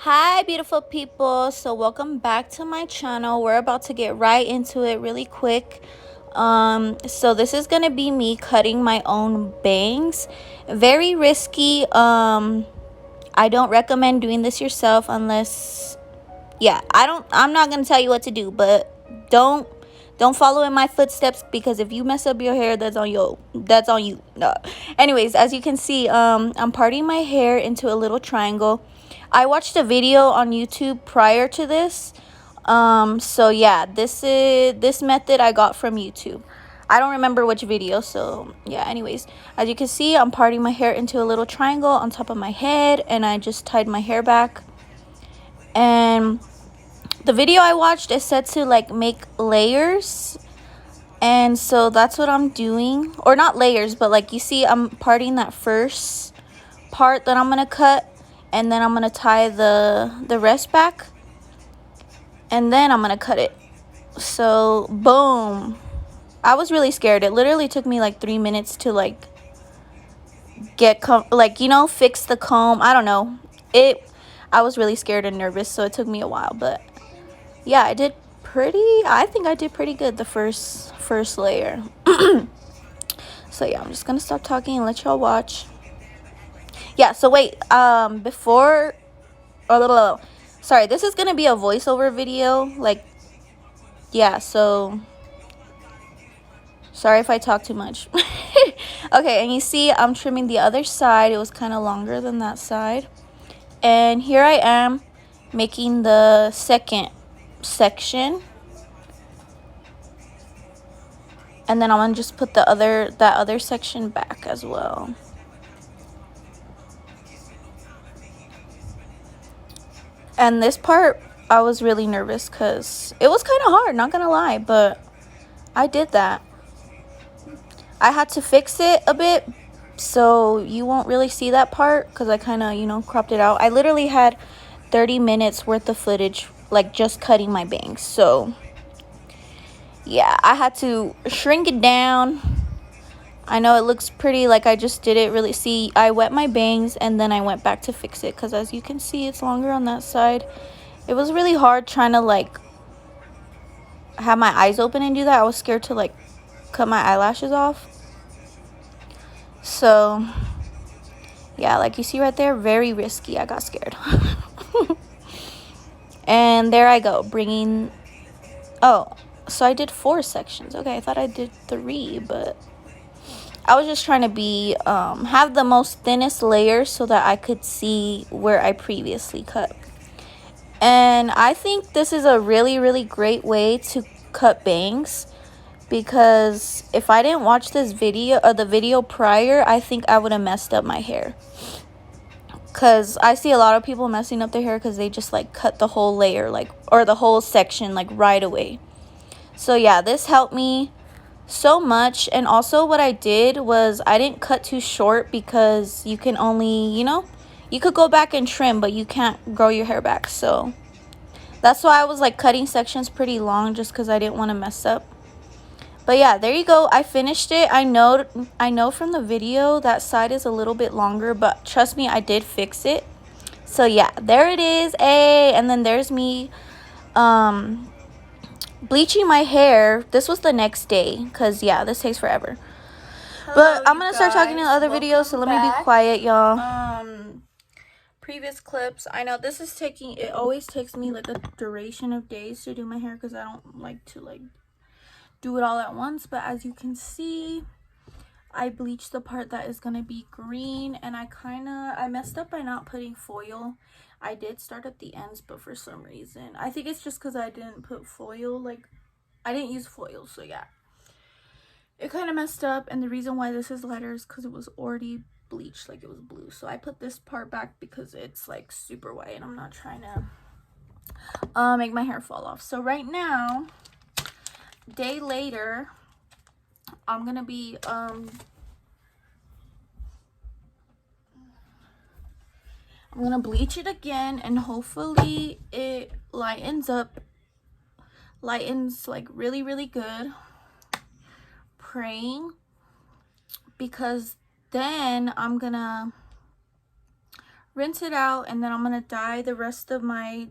Hi beautiful people, so welcome back to my channel. We're about to get right into it really quick. So this is gonna be me cutting my own bangs. Very risky. I don't recommend doing this yourself unless, yeah, I'm not gonna tell you what to do, but don't follow in my footsteps, because if you mess up your hair, that's on you. No. Anyways, as you can see, I'm parting my hair into a little triangle. I watched a video on YouTube prior to this. So yeah, this method I got from YouTube. I don't remember which video, so yeah. Anyways, as you can see, I'm parting my hair into a little triangle on top of my head, and I just tied my hair back. And the video I watched is said to like make layers, and so that's what I'm doing. Or not layers, but like you see, I'm parting that first part that I'm gonna cut, and then I'm gonna tie the rest back, and then I'm gonna cut it. So boom. I was really scared. It literally took me like 3 minutes to like get fix the comb. I don't know, I was really scared and nervous, so it took me a while. But yeah, I think I did pretty good the first layer. So yeah, I'm just gonna stop talking and let y'all watch. Yeah, so wait, before, sorry, this is gonna be a voiceover video, like, yeah, so sorry if I talk too much. Okay, and you see I'm trimming the other side. It was kind of longer than that side, and here I am making the second section. And then I'm gonna just put that other section back as well. And this part, I was really nervous because it was kind of hard, not gonna lie, but I did that. I had to fix it a bit, so you won't really see that part because I kind of, cropped it out. I literally had 30 minutes worth of footage, like just cutting my bangs. So yeah, I had to shrink it down. I know it looks pretty, like I just did it really. See, I wet my bangs and then I went back to fix it because as you can see, it's longer on that side. It was really hard trying to like have my eyes open and do that. I was scared to like cut my eyelashes off. So yeah, like you see right there, very risky. I got scared. And there I go, bringing, oh, so I did 4 sections. Okay, I thought I did 3, but I was just trying to be have the most thinnest layer so that I could see where I previously cut. And I think this is a really great way to cut bangs, because if I didn't watch this video or the video prior, I think I would have messed up my hair. Because I see a lot of people messing up their hair because they just like cut the whole layer, like, or the whole section like right away. So yeah, this helped me so much. And also what I did was I didn't cut too short, because you can only, you could go back and trim, but you can't grow your hair back. So that's why I was like cutting sections pretty long, just because I didn't want to mess up. But yeah, there you go. I finished it. I know from the video that side is a little bit longer, but trust me, I did fix it. So yeah, there it is. And then there's me bleaching my hair. This was the next day, because yeah, this takes forever. But I'm gonna start talking in other videos, so let me be quiet, y'all. Previous clips, I know this is taking, it always takes me like a duration of days to do my hair, because I don't like to like do it all at once. But as you can see, I bleached the part that is gonna be green, and I messed up by not putting foil. I did start at the ends, but for some reason, I think it's just because I didn't put foil, like I didn't use foil. So yeah, it kind of messed up. And the reason why this is lighter is because it was already bleached, like it was blue. So I put this part back because it's like super white, and I'm not trying to make my hair fall off. So right now, day later, I'm gonna be I'm gonna bleach it again, and hopefully it lightens like really good. Praying, because then I'm gonna rinse it out, and then I'm gonna dye the rest of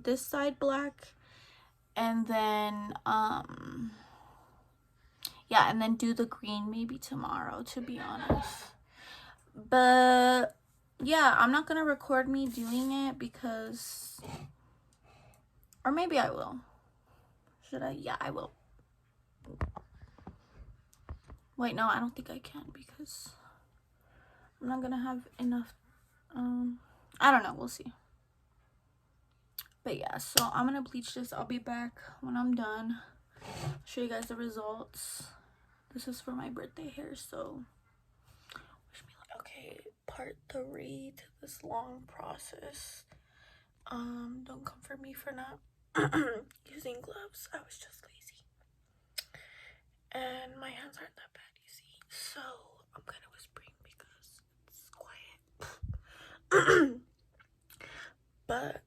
this side black, and then yeah, and then do the green maybe tomorrow, to be honest. But yeah, I'm not gonna record me doing it because, or maybe I will. Should I? Yeah, I will. Wait, no, I don't think I can because I'm not gonna have enough. I don't know, we'll see. But yeah, so I'm gonna bleach this. I'll be back when I'm done. I'll show you guys the results. This is for my birthday hair, so wish me luck. Okay, part 3 to this long process. Don't come for me for not using gloves. I was just lazy, and my hands aren't that bad, you see. So I'm kind of whispering because it's quiet. But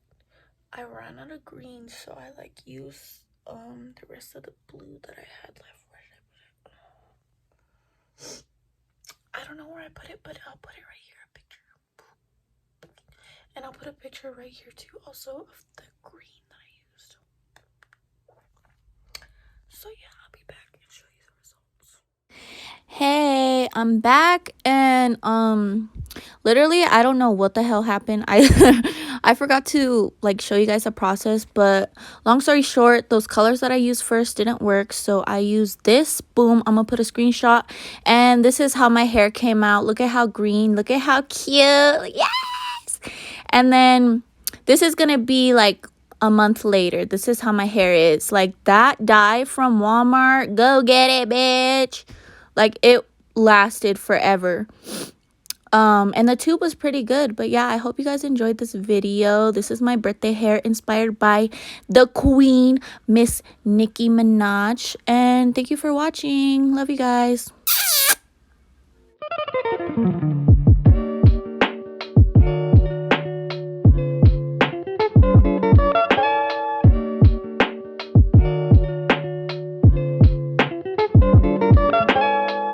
I ran out of green, so I like used the rest of the blue that I had left. Where did I put it? I don't know where I put it, but I'll put it right here, a picture. And I'll put a picture right here too, also of the green that I used. So yeah, I'll be back and show you the results. Hey, I'm back, and literally I don't know what the hell happened. I forgot to like show you guys the process, but long story short, those colors that I used first didn't work, so I used this. Boom, I'm gonna put a screenshot, and this is how my hair came out. Look at how green, look at how cute. Yes. And then this is gonna be like a month later. This is how my hair is. Like that dye from Walmart, go get it, bitch. Like it lasted forever. And the tube was pretty good. But yeah, I hope you guys enjoyed this video. This is my birthday hair inspired by the queen, Miss Nicki Minaj. And thank you for watching. Love you guys.